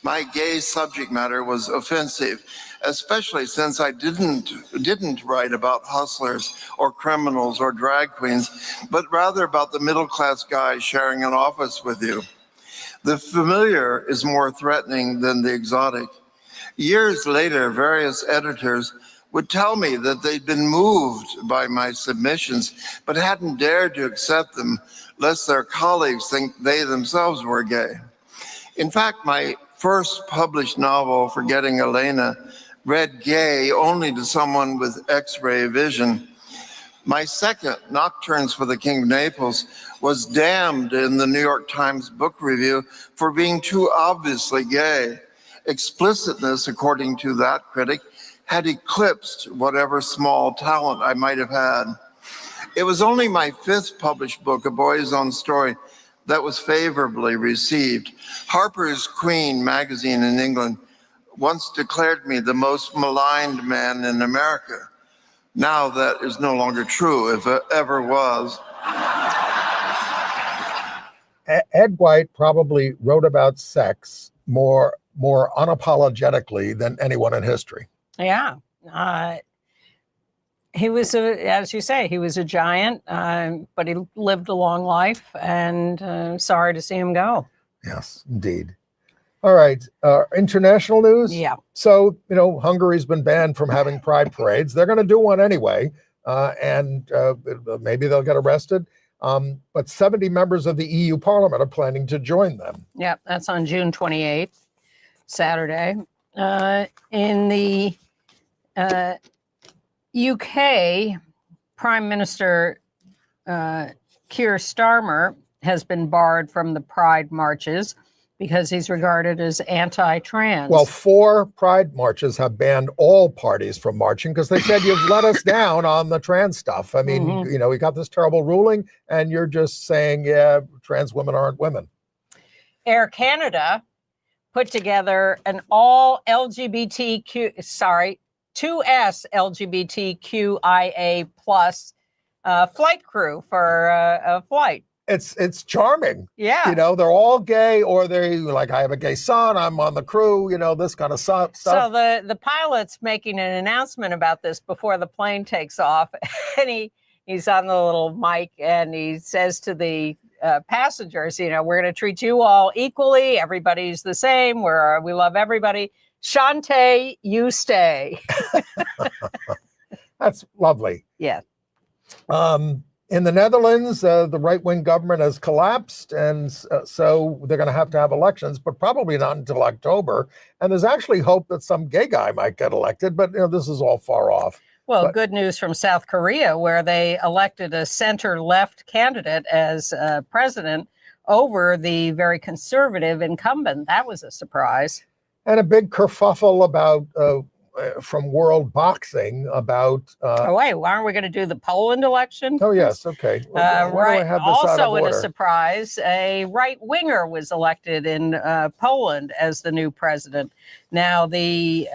my gay subject matter was offensive. especially since I didn't write about hustlers or criminals or drag queens, but rather about the middle-class guy sharing an office with you. The familiar is more threatening than the exotic. Years later, various editors would tell me that they'd been moved by my submissions, but hadn't dared to accept them lest their colleagues think they themselves were gay. In fact, my first published novel, Forgetting Elena, read gay only to someone with X-ray vision. My second, Nocturnes for the King of Naples, was damned in the New York Times Book Review for being too obviously gay. Explicitness, according to that critic, had eclipsed whatever small talent I might have had. It was only my fifth published book, A Boy's Own Story, that was favorably received. Harper's Queen magazine in England once declared me the most maligned man in America. Now that is no longer true, if it ever was. Ed White probably wrote about sex more unapologetically than anyone in history. Yeah. He was, as you say, he was a giant, but he lived a long life, and sorry to see him go. Yes, indeed. All right. International news. Yeah. So, Hungary's been banned from having pride parades. They're going to do one anyway, and maybe they'll get arrested. But 70 members of the EU Parliament are planning to join them. Yeah, that's on June 28th, Saturday. In the UK, Prime Minister Keir Starmer has been barred from the Pride marches because he's regarded as anti-trans. Well, 4 Pride marches have banned all parties from marching because they said you've let us down on the trans stuff. I mean, we got this terrible ruling and you're just saying, yeah, trans women aren't women. Air Canada put together an all LGBTQ, 2S LGBTQIA plus flight crew for a flight. It's charming. Yeah. They're all gay, or they like, I have a gay son, I'm on the crew, this kind of stuff. So the pilot's making an announcement about this before the plane takes off, and he's on the little mic, and he says to the passengers, we're going to treat you all equally. Everybody's the same. We love everybody. Shantae, you stay. That's lovely. Yeah. In the Netherlands, the right-wing government has collapsed, and so they're going to have elections, but probably not until October. And there's actually hope that some gay guy might get elected, but this is all far off. Well, good news from South Korea, where they elected a center-left candidate as president over the very conservative incumbent. That was a surprise. And a big kerfuffle about from World Boxing about. Oh wait, why aren't we going to do the Poland election? Oh yes, okay. Why do I have this out of also, in order? a surprise, a right winger was elected in Poland as the new president. Now the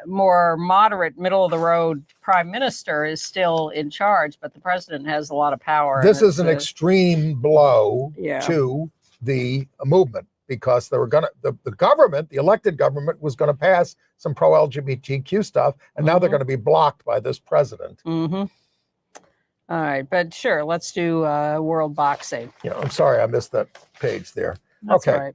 more moderate, middle of the road prime minister is still in charge, but the president has a lot of power. This is an extreme blow Yeah. to the movement, because they were going to, the government, the elected government, was going to pass some pro-LGBTQ stuff, and now they're going to be blocked by this president. All right, but sure, let's do World Boxing. Yeah, I'm sorry, I missed that page there. That's okay. all right.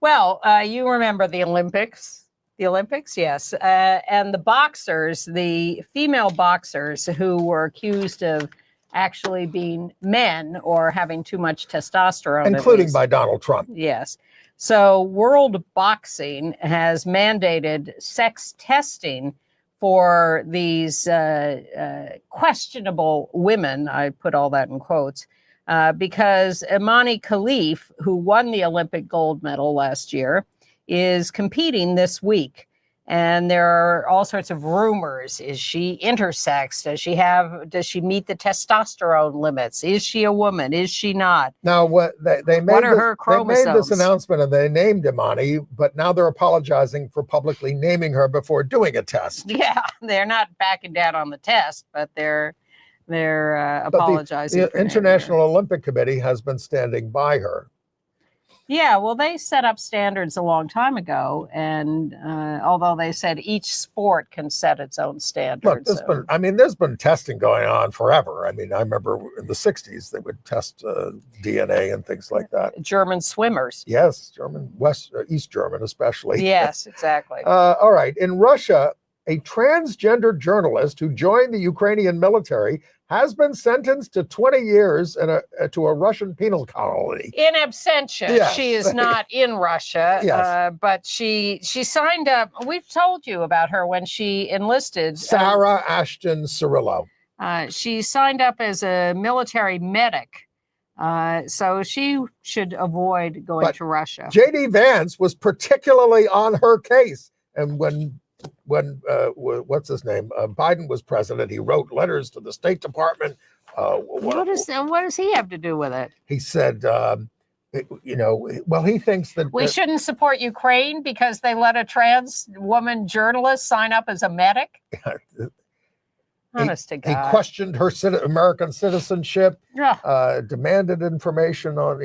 Well, you remember the Olympics? The Olympics, yes. And the boxers, the female boxers who were accused of actually being men or having too much testosterone. Including by Donald Trump. Yes. So World Boxing has mandated sex testing for these questionable women. I put all that in quotes. Because Imani Khalif, who won the Olympic gold medal last year, is competing this week. And there are all sorts of rumors. Is she intersex? Does she meet the testosterone limits? Is she a woman? Is she not? Now, what they made, What are her chromosomes? They made this announcement and they named Imani, but now they're apologizing for publicly naming her before doing a test. Yeah, they're not backing down on the test, but they're apologizing. The International Olympic Committee has been standing by her. Yeah, well, they set up standards a long time ago, and although they said each sport can set its own standards. Look, there's been testing going on forever. I remember in the 60s they would test DNA and things like that. German swimmers. Yes, East German especially. Yes, exactly. All right. In Russia, a transgender journalist who joined the Ukrainian military has been sentenced to 20 years to a Russian penal colony. In absentia. Yes. She is not in Russia, Yes. but she signed up. We've told you about her when she enlisted. Sarah Ashton Cirillo. She signed up as a military medic. So she should avoid going to Russia. J.D. Vance was particularly on her case. And when what's his name? Biden was president, he wrote letters to the State Department. What does he have to do with it? He said, he thinks that we shouldn't support Ukraine because they let a trans woman journalist sign up as a medic. Honest to God. He questioned her American citizenship, Yeah. Demanded information on,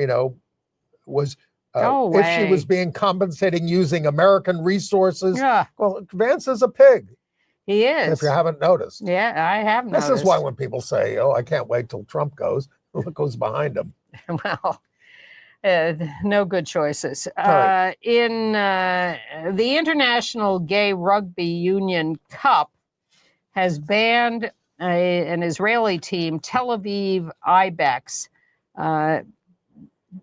Go if she away. was being compensating using American resources. Yeah. Well, Vance is a pig, He is. if you haven't noticed. Yeah, I have noticed. This is why when people say, "Oh, I can't wait till Trump goes," look who's behind him. Well, no good choices. right. In the International Gay Rugby Union Cup has banned an Israeli team, Tel Aviv Ibex,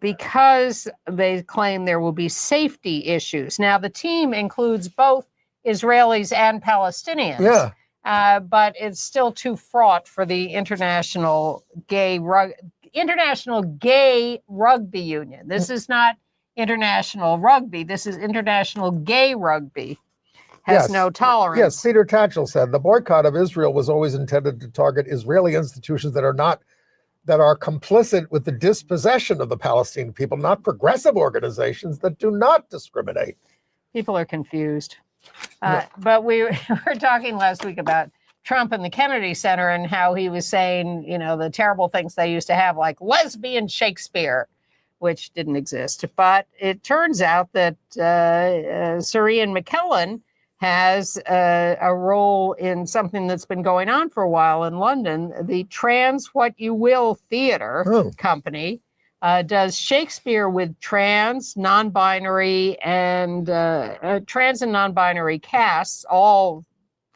because they claim there will be safety issues. Now, the team includes both Israelis and Palestinians. Yeah. But it's still too fraught for the International Gay Rugby Union. This is not international rugby. This is International Gay Rugby. Has no tolerance. Yes, Peter Tatchell said the boycott of Israel was always intended to target Israeli institutions that are complicit with the dispossession of the Palestinian people, not progressive organizations that do not discriminate. People are confused. But we were talking last week about Trump and the Kennedy Center and how he was saying, the terrible things they used to have, like lesbian Shakespeare, which didn't exist. But it turns out that Sir McKellen has a role in something that's been going on for a while in London. The Trans What You Will Theatre Company does Shakespeare with trans, non-binary, and trans and non-binary casts.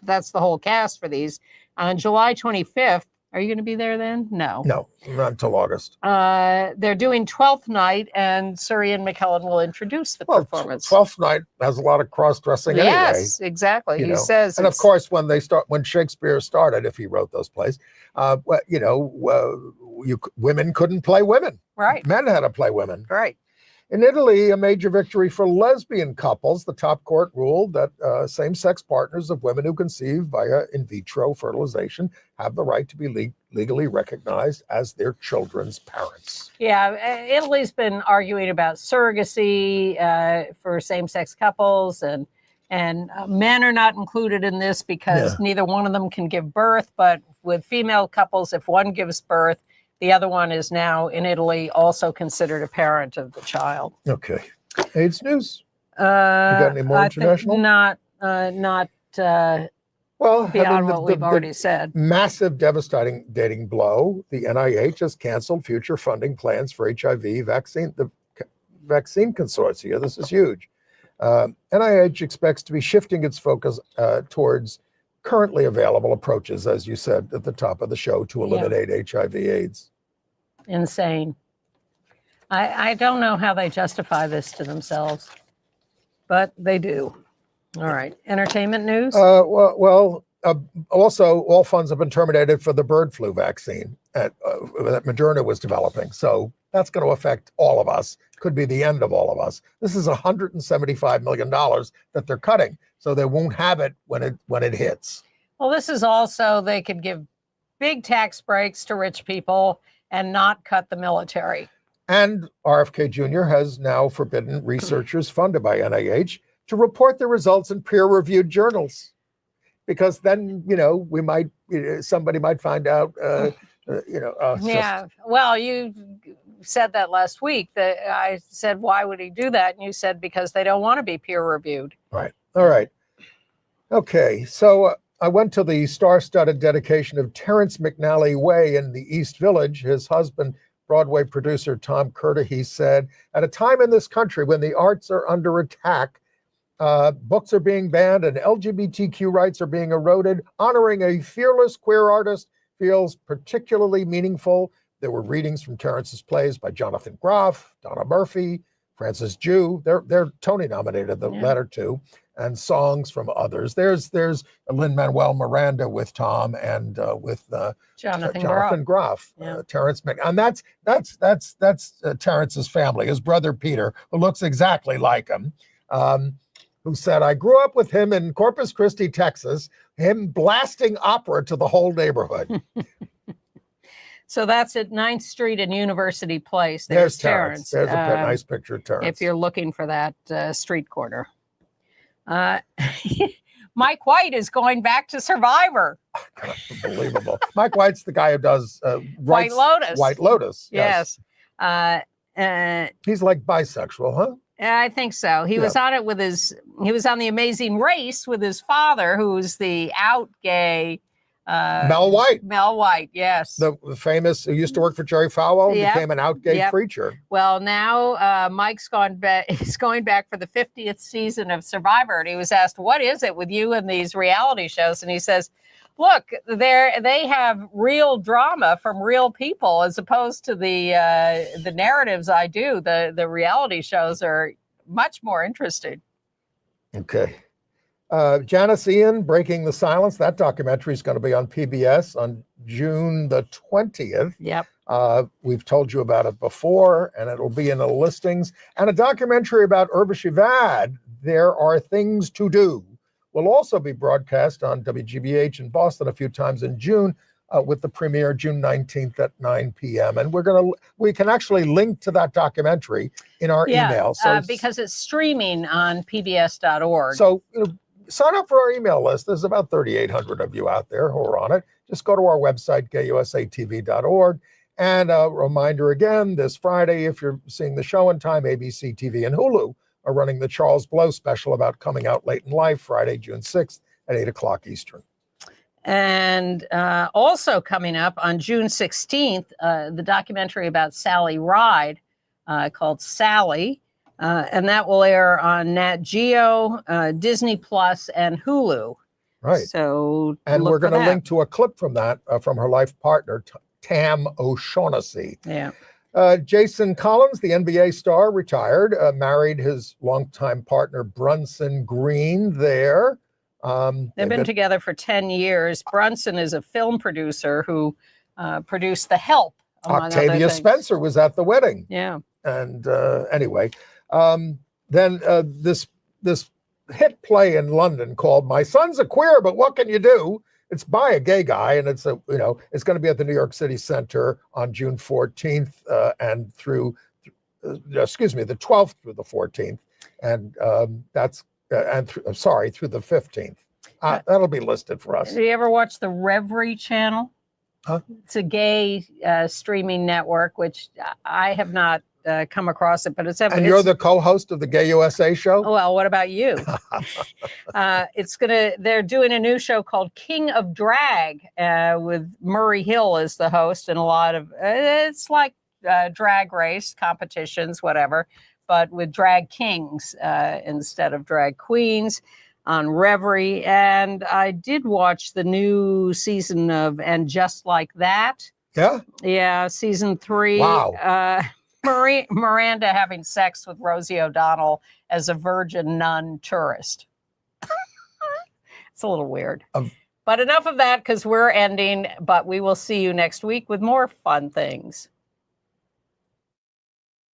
That's the whole cast for these. On July 25th, are you going to be there then? No. No, not until August. They're doing 12th night, and Sir Ian McKellen will introduce the performance. 12th night has a lot of cross-dressing anyway. Yes, exactly. He says, and of course, when Shakespeare started, if he wrote those plays, women couldn't play women. Right. Men had to play women. Right. In Italy, a major victory for lesbian couples. The top court ruled that same-sex partners of women who conceive via in vitro fertilization have the right to be legally recognized as their children's parents. Yeah, Italy's been arguing about surrogacy for same-sex couples, and men are not included in this because neither one of them can give birth. But with female couples, if one gives birth, the other one is now in Italy also considered a parent of the child. Okay. AIDS news. You got any more international? Not well, beyond what we've already said. Massive, devastating blow. The NIH has canceled future funding plans for HIV vaccine, the vaccine consortia. This is huge. NIH expects to be shifting its focus towards currently available approaches, as you said at the top of the show, to eliminate HIV/AIDS. Insane. I don't know how they justify this to themselves, but they do. All right. Entertainment news? Also, all funds have been terminated for the bird flu vaccine that Moderna was developing. So that's going to affect all of us. Could be the end of all of us. This is $175 million that they're cutting, so they won't have it when it hits. Well, this is also, they could give big tax breaks to rich people and not cut the military. And RFK Jr. has now forbidden researchers funded by NIH to report the results in peer-reviewed journals, because then somebody might find out. Yeah. Well, said that last week. That I said, why would he do that? And you said, because they don't want to be peer reviewed. Right. All right. Okay. So I went to the star-studded dedication of Terrence McNally Way in the East Village. His husband, Broadway producer Tom Curtis, said, at a time in this country when the arts are under attack, books are being banned and LGBTQ rights are being eroded, honoring a fearless queer artist feels particularly meaningful. There were readings from Terrence's plays by Jonathan Groff, Donna Murphy, Francis Jew. They're Tony nominated, the latter two, and songs from others. There's Lin-Manuel Miranda with Tom and with Jonathan Groff, Terrence and that's Terrence's family. His brother Peter, who looks exactly like him, who said, I grew up with him in Corpus Christi, Texas, him blasting opera to the whole neighborhood. So that's at 9th Street and University Place. There's Terrence. There's a nice picture of Terrence. If you're looking for that street corner. Mike White is going back to Survivor. Unbelievable. Mike White's the guy who does White Lotus. White Lotus. Yes. He's like bisexual, huh? I think so. He was on it with he was on The Amazing Race with his father, who's the out gay. Mel White. Mel White, yes. The famous, who used to work for Jerry Falwell, became an out gay preacher. Well, now Mike's gone back. He's going back for the 50th season of Survivor. And he was asked, what is it with you and these reality shows? And he says, look, they have real drama from real people as opposed to the narratives I do. The reality shows are much more interesting. Okay. Janice Ian, Breaking the Silence. That documentary is going to be on PBS on June the 20th. Yep. We've told you about it before, and it'll be in the listings. And a documentary about Urvashi Vad, There Are Things to Do, will also be broadcast on WGBH in Boston a few times in June, with the premiere June 19th at 9 p.m. And we can actually link to that documentary in our email. So because it's streaming on pbs.org. So sign up for our email list. There's about 3,800 of you out there who are on it. Just go to our website, gayusatv.org. And a reminder again, this Friday, if you're seeing the show in time, ABC TV and Hulu are running the Charles Blow special about coming out late in life, Friday, June 6th at 8 o'clock Eastern. And also coming up on June 16th, the documentary about Sally Ride called Sally. And that will air on Nat Geo, Disney Plus, and Hulu. Right. So, and we're going to link to a clip from that, from her life partner, Tam O'Shaughnessy. Yeah. Jason Collins, the NBA star, retired, married his longtime partner, Brunson Green, there. They've been together for 10 years. Brunson is a film producer who produced The Help. Octavia Spencer was at the wedding. Yeah. And anyway, then this hit play in London called My Son's a Queer, But What Can You Do? It's by a gay guy, and it's it's going to be at the New York City Center on June 14th and through the 12th through the 14th, and through the 15th. That'll be listed for us. Do you ever watch the Reverie channel? Huh? It's a gay streaming network, which I have not come across it, but and you're the co-host of the Gay USA show? Well, what about you? They're doing a new show called King of Drag with Murray Hill as the host, and a lot of it's like drag race competitions, whatever, but with drag kings instead of drag queens on Reverie. And I did watch the new season of And Just Like That. Yeah? Yeah, season 3. Wow. Miranda having sex with Rosie O'Donnell as a virgin nun tourist. It's a little weird. But enough of that, because we're ending. But we will see you next week with more fun things.